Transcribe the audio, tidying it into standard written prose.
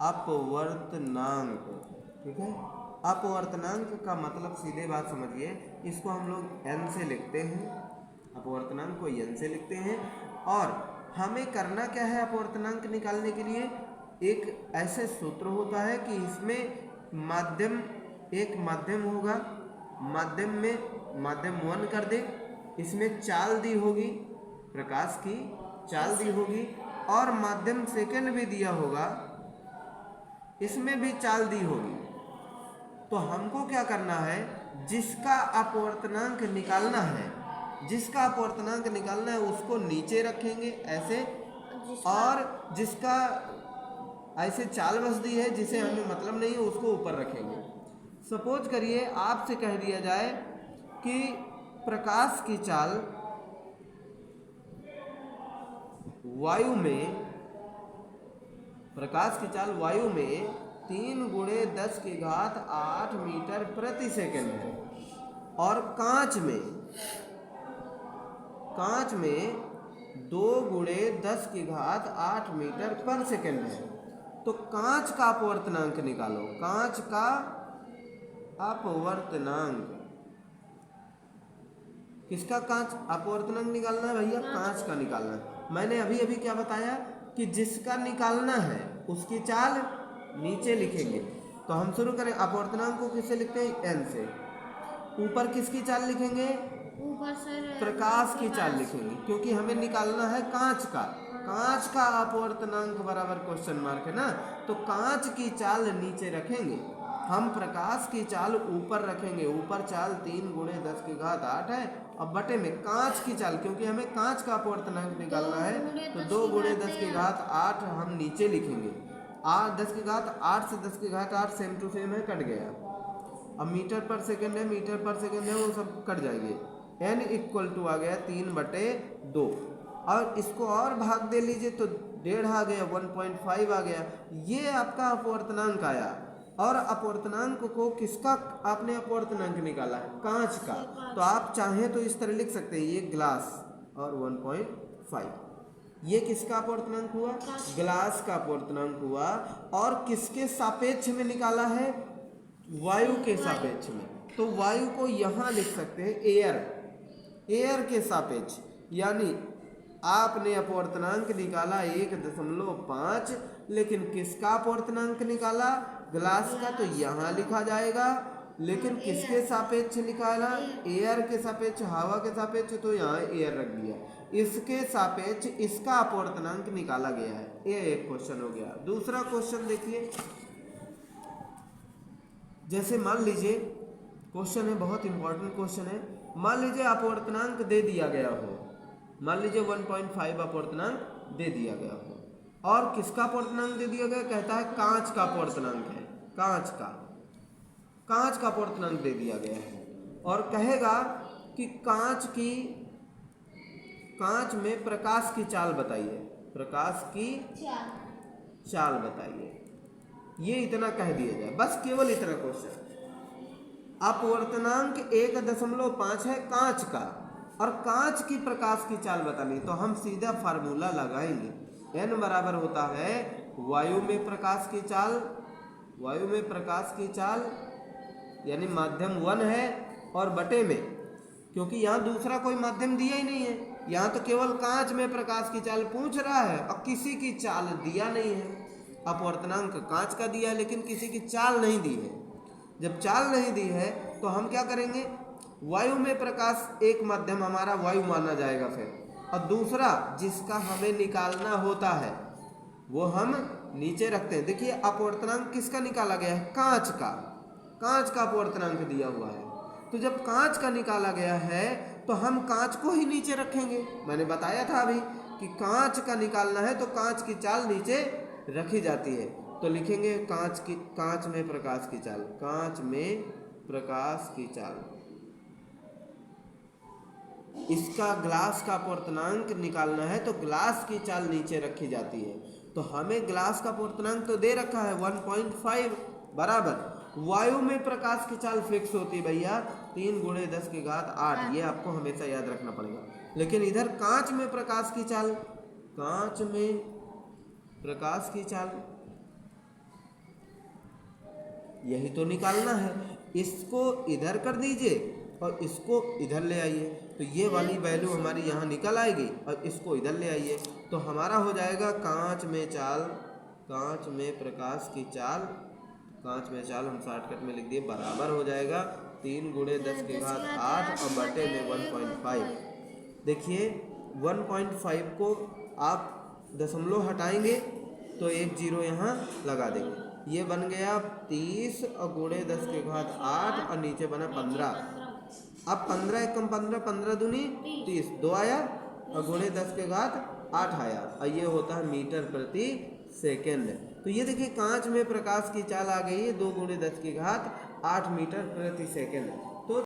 अपवर्तनांक। ठीक है, अपवर्तनांक का मतलब सीधे बात समझिए, इसको हम लोग n से लिखते हैं, अपवर्तनांक को n से लिखते हैं। और हमें करना क्या है, अपवर्तनांक निकालने के लिए एक ऐसे सूत्र होता है कि इसमें माध्यम, एक माध्यम होगा, माध्यम में माध्यम 1 कर दे, इसमें चाल दी होगी, प्रकाश की चाल दी होगी, और माध्यम सेकंड भी दिया होगा, इसमें भी चाल दी होगी। तो हमको क्या करना है, जिसका अपवर्तनांक निकालना है, जिसका अपवर्तनांक निकालना है उसको नीचे रखेंगे ऐसे, और जिसका ऐसे चाल बस दी है जिसे हमें मतलब नहीं है उसको ऊपर रखेंगे। सपोज करिए आपसे कह दिया जाए कि प्रकाश की चाल वायु में, प्रकाश की चाल वायु में 3 × 10⁸ मीटर प्रति सेकंड है, और कांच में 2 × 10⁸ मीटर पर सेकंड है। तो कांच का अपवर्तनांक निकालो, कांच का अपवर्तनांक, किसका कांच अपवर्तनांक निकालना है भैया, कांच का निकालना है। मैंने अभी अभी क्या बताया कि जिसका निकालना है उसकी चाल नीचे लिखेंगे। तो हम शुरू करें, अपवर्तनांक को किससे लिखते हैं, n से। ऊपर किसकी चाल लिखेंगे, ऊपर सर प्रकाश की चाल लिखेंगे, क्योंकि हमें निकालना है कांच का, कांच का अपवर्तनांक बराबर क्वेश्चन मार्क है ना। तो कांच की चाल नीचे रखेंगे, हम प्रकाश की चाल ऊपर रखेंगे, ऊपर चाल 3 × 10⁸ है, अब बटे में कांच की चाल, क्योंकि हमें कांच का अपवर्तनांक निकालना है, तो 2 × 10⁸ हम नीचे लिखेंगे। 10⁸ से 10⁸ सेम टू सेम है, कट गया। अब मीटर पर सेकंड है, मीटर पर सेकंड है, वो सब कट जाएंगे। n = आ गया 3/2, और इसको और भाग दे लीजिए तो 1.5 आ गया, 1.5 आ गया। ये आपका अपवर्तनांक आया। और अपवर्तनांक को किसका आपने अपवर्तनांक निकाला है, कांच का। तो आप चाहें तो इस तरह लिख सकते हैं, ये ग्लास और 1.5, ये किसका अपवर्तनांक हुआ, ग्लास का अपवर्तनांक हुआ। और किसके सापेक्ष में निकाला है, वायु के सापेक्ष में। तो वायु को यहाँ लिख सकते हैं एयर, एयर के सापेक्ष, यानी आपने अपवर्तनांक निकाला 1.5, लेकिन किसका अपवर्तनांक निकाला, ग्लास का, तो यहाँ लिखा जाएगा। लेकिन किसके सापेक्ष निकाला, एयर के सापेक्ष, हवा के सापेक्ष, तो यहाँ एयर रख दिया। इसके सापेक्ष इसका अपवर्तनांक निकाला गया है। ये एक क्वेश्चन हो गया। दूसरा क्वेश्चन देखिए, जैसे मान लीजिए क्वेश्चन है, बहुत इंपॉर्टेंट क्वेश्चन है। मान लीजिए अपवर्तनांक दे दिया गया हो, मान लीजिए 1.5 अपवर्तनांक दे दिया गया हो, और किसका अपवर्तनांक दे दिया गया, कहता है कांच का अपवर्तनांक है, कांच का अपवर्तनांक दे दिया गया है। और कहेगा कि कांच में प्रकाश की चाल बताइए, प्रकाश की चाल बताइए। ये इतना कह दिया जाए, बस केवल इतना क्वेश्चन। अपवर्तनांक 1.5 है कांच का, और कांच की प्रकाश की चाल बतानी, तो हम सीधा फार्मूला लगाएंगे। n बराबर होता है वायु में प्रकाश की चाल, वायु में प्रकाश की चाल यानी माध्यम 1 है, और बटे में, क्योंकि यहाँ दूसरा कोई माध्यम दिया ही नहीं है, यहाँ तो केवल कांच में प्रकाश की चाल पूछ रहा है, और किसी की चाल दिया नहीं है। अपवर्तनांक कांच का दिया है, लेकिन किसी की चाल नहीं दी है। जब चाल नहीं दी है तो हम क्या करेंगे, वायु में प्रकाश एक माध्यम हमारा वायु माना जाएगा फिर, और दूसरा जिसका हमें निकालना होता है वो हम नीचे रखते हैं। देखिए अपवर्तनांक किसका निकाला गया है, कांच का, कांच का अपवर्तनांक दिया हुआ है। तो जब कांच का निकाला गया है तो हम कांच को ही नीचे रखेंगे। मैंने बताया था अभी कि कांच का निकालना है तो कांच की चाल नीचे रखी जाती है। तो लिखेंगे कांच में प्रकाश की चाल, कांच में प्रकाश की चाल। इसका ग्लास का अपवर्तनांक निकालना है तो ग्लास की चाल नीचे रखी जाती है। तो हमें ग्लास का अपवर्तनांक तो दे रखा है 1.5 बराबर, वायु में प्रकाश की चाल फिक्स होती है भैया 3 × 10⁸, ये आपको हमेशा याद रखना पड़ेगा। लेकिन इधर कांच में प्रकाश की चाल, कांच में प्रकाश की चाल यही तो निकालना है। इसको इधर कर दीजिए और इसको इधर ले आइए, तो ये वाली वैल्यू हमारी यहाँ निकल आएगी, और इसको इधर ले आइए तो हमारा हो जाएगा कांच में प्रकाश की चाल, कांच में चाल हम शॉर्टकट में लिख दिए, बराबर हो जाएगा 3 × 10⁸ और बटे में 1.5। देखिए 1.5 को आप दशमलव हटाएंगे तो 1 0 यहाँ लगा देंगे, ये बन गया 30 और × 10⁸ और नीचे बना 15। अब 15 × 15 15 दूनी 30, 2 आया और × 10⁸ आया, और ये होता है मीटर प्रति सेकेंड। तो ये देखिए कांच में प्रकाश की चाल आ गई है 2 × 10⁸ 8 मीटर प्रति सेकेंड। तो